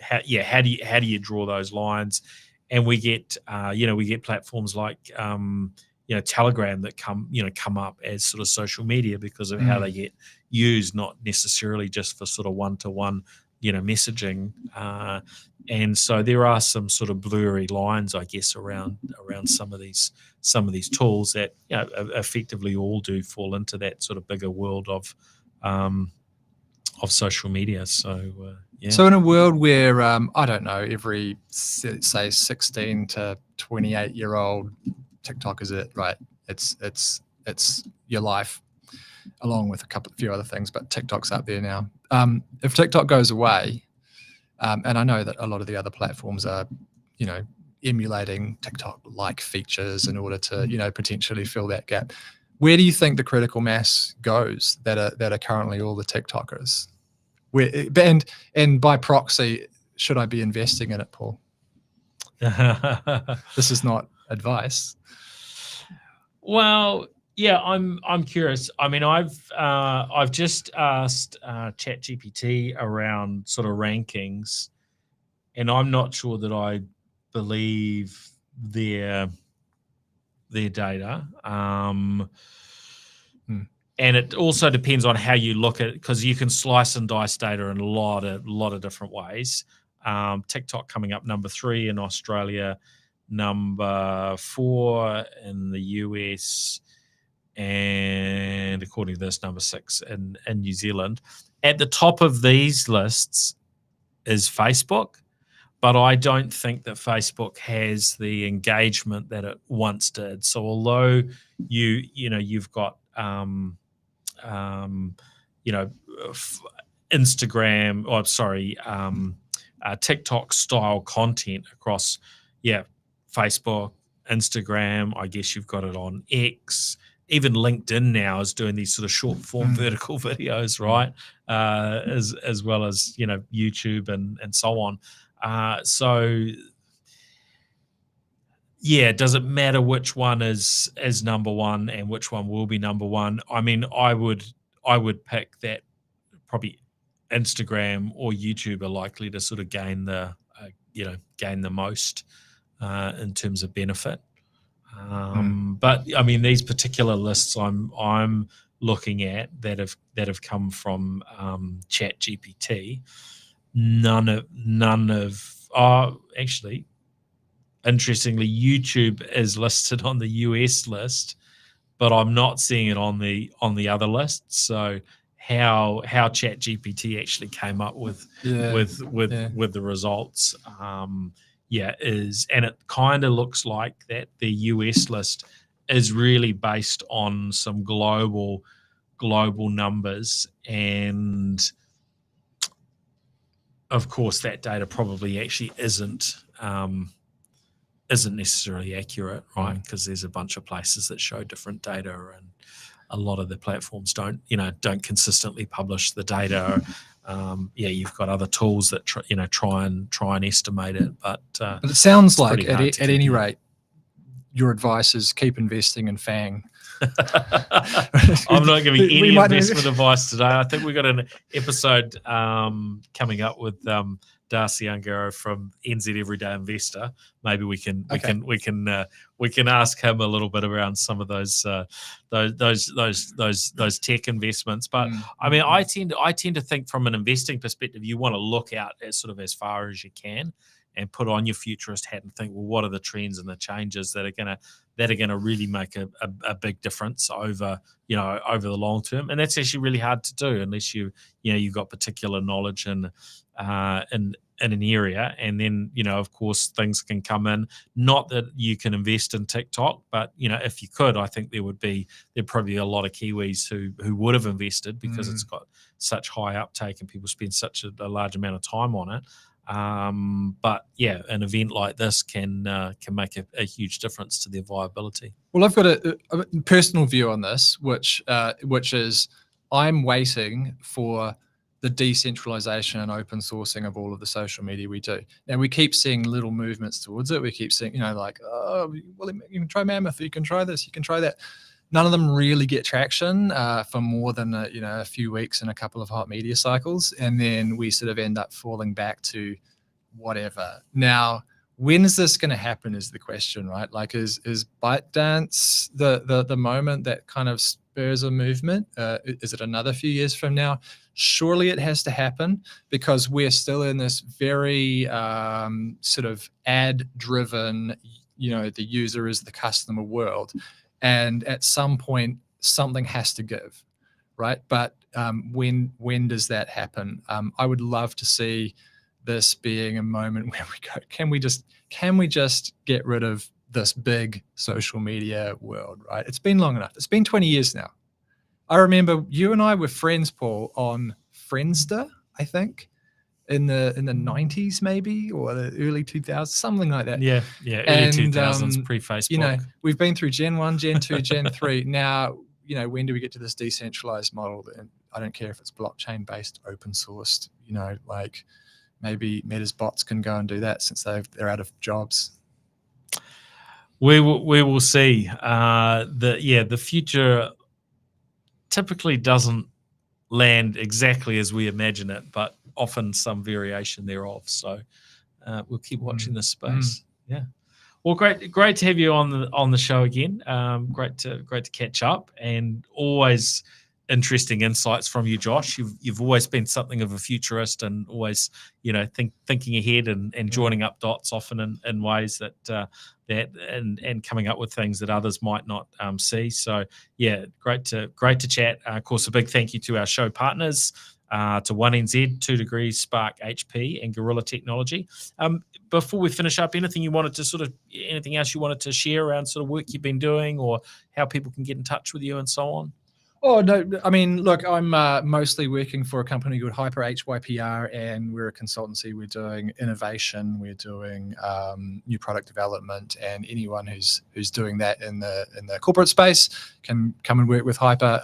how do you draw those lines? And we get platforms like Telegram that come up as sort of social media because of how they get used, not necessarily just for sort of one-to-one messaging, and so there are some sort of blurry lines, I guess, around some of these tools that effectively all do fall into that sort of bigger world of social media. So So in a world where I don't know, every say 16 to 28-year-old, TikTok is it, right? It's your life, along with a few other things, but TikTok's up there now. If TikTok goes away, and I know that a lot of the other platforms are, emulating TikTok-like features in order to, potentially fill that gap. Where do you think the critical mass goes that are currently all the TikTokers? And by proxy, should I be investing in it, Paul? This is not advice. Well, yeah, I'm curious. I mean, I've just asked ChatGPT around sort of rankings, and I'm not sure that I believe their data. And it also depends on how you look at it, because you can slice and dice data in a lot of different ways. TikTok coming up number 3 in Australia, number 4 in the US, and according to this, number 6 in New Zealand. At the top of these lists is Facebook, but I don't think that Facebook has the engagement that it once did. So although you've got Instagram, or sorry, TikTok style content across, Facebook, Instagram. I guess you've got it on X, even LinkedIn now is doing these sort of short form vertical videos, right? As well as, you know, YouTube and so on. So yeah, does it matter which one is number one and which one will be number one? I mean, I would pick that probably Instagram or YouTube are likely to sort of gain the most in terms of benefit. But I mean, these particular lists I'm looking at that have come from Chat GPT, actually, interestingly, YouTube is listed on the US list, but I'm not seeing it on the other lists. So how ChatGPT actually came up with the results, and it kind of looks like that the US list is really based on some global numbers, and of course that data probably actually isn't necessarily accurate, right? Because there's a bunch of places that show different data, and a lot of the platforms don't consistently publish the data. You've got other tools that try and estimate it, but it sounds like at any rate, your advice is keep investing in FANG. I'm not giving any investment advice today. I think we've got an episode coming up with Darcy Ungaro from NZ Everyday Investor. Maybe we can ask him a little bit around some of those tech investments. But I mean, I tend to think from an investing perspective, you want to look out as far as you can and put on your futurist hat and think, well, what are the trends and the changes that are gonna really make a big difference over the long term? And that's actually really hard to do unless you've got particular knowledge in an area. And then of course things can come in. Not that you can invest in TikTok, but if you could, I think there'd probably be a lot of Kiwis who would have invested because it's got such high uptake and people spend such a large amount of time on it. But yeah, an event like this can make a huge difference to their viability. Well, I've got a personal view on this, which is I'm waiting for the decentralization and open sourcing of all of the social media we do. And we keep seeing little movements towards it. We keep seeing, like, oh, well, you can try Mammoth, you can try this, you can try that. None of them really get traction for more than a few weeks and a couple of hot media cycles, and then we sort of end up falling back to whatever. Now, when is this going to happen? Is the question, right? Like, is ByteDance the moment that kind of spurs a movement? Is it another few years from now? Surely it has to happen, because we're still in this very sort of ad-driven, the user is the customer world. And at some point, something has to give, right? But when does that happen? I would love to see this being a moment where we go, can we just get rid of this big social media world, right? It's been long enough. It's been 20 years now. I remember you and I were friends, Paul, on Friendster, I think, in the 90s maybe, or the early 2000s, something like that. Yeah, early 2000s, pre-Facebook. We've been through Gen 1, Gen 2, Gen 3. Now, when do we get to this decentralized model? And I don't care if it's blockchain-based, open-sourced, like maybe Meta's bots can go and do that since they're out of jobs. We will see. The future typically doesn't land exactly as we imagine it, but often some variation thereof. So we'll keep watching this space. Yeah. Well, great to have you on the show again. Great to catch up, and always interesting insights from you, Josh. You've always been something of a futurist, and always thinking ahead and joining up dots, often in ways that and coming up with things that others might not see. So yeah, great to chat. Of course, a big thank you to our show partners, to 1NZ, 2 Degrees, Spark, HP, and Gorilla Technology. Before we finish up, anything else you wanted to share around sort of work you've been doing, or how people can get in touch with you and so on? Oh, no, I mean, look, I'm mostly working for a company called HYPR, and we're a consultancy. We're doing innovation, we're doing new product development, and anyone who's doing that in the corporate space can come and work with Hyper.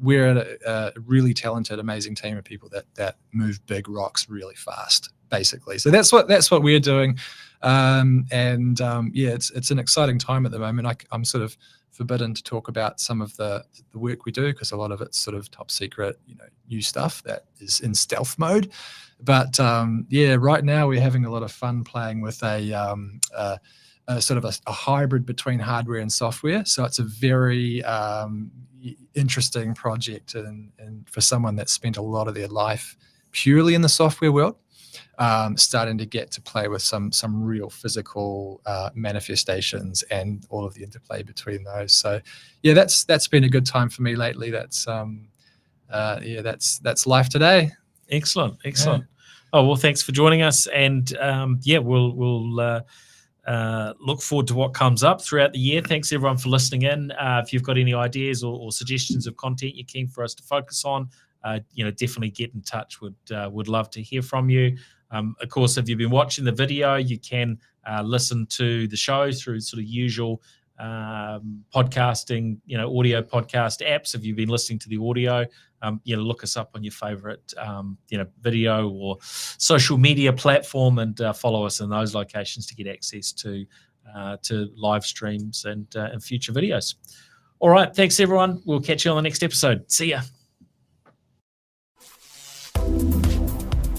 We're a really talented, amazing team of people that move big rocks really fast, basically. So that's what we're doing, yeah, it's an exciting time at the moment. I'm sort of forbidden to talk about some of the work we do because a lot of it's sort of top secret, new stuff that is in stealth mode. But yeah, right now we're having a lot of fun playing with a sort of a hybrid between hardware and software. So it's a very interesting project, and for someone that's spent a lot of their life purely in the software world. Starting to get to play with some real physical manifestations and all of the interplay between those. So yeah, that's been a good time for me lately. That's that's life today. Excellent. Yeah. Oh, well, thanks for joining us, and yeah, we'll look forward to what comes up throughout the year. Thanks everyone for listening in. If you've got any ideas or suggestions of content you're keen for us to focus on, definitely get in touch. Would love to hear from you. Of course, if you've been watching the video, you can listen to the show through sort of usual podcasting, audio podcast apps. If you've been listening to the audio, look us up on your favorite, video or social media platform, and follow us in those locations to get access to live streams and future videos. All right, thanks everyone. We'll catch you on the next episode. See ya.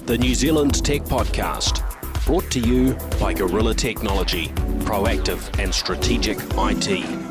The New Zealand Tech Podcast, brought to you by Gorilla Technology, proactive and strategic IT.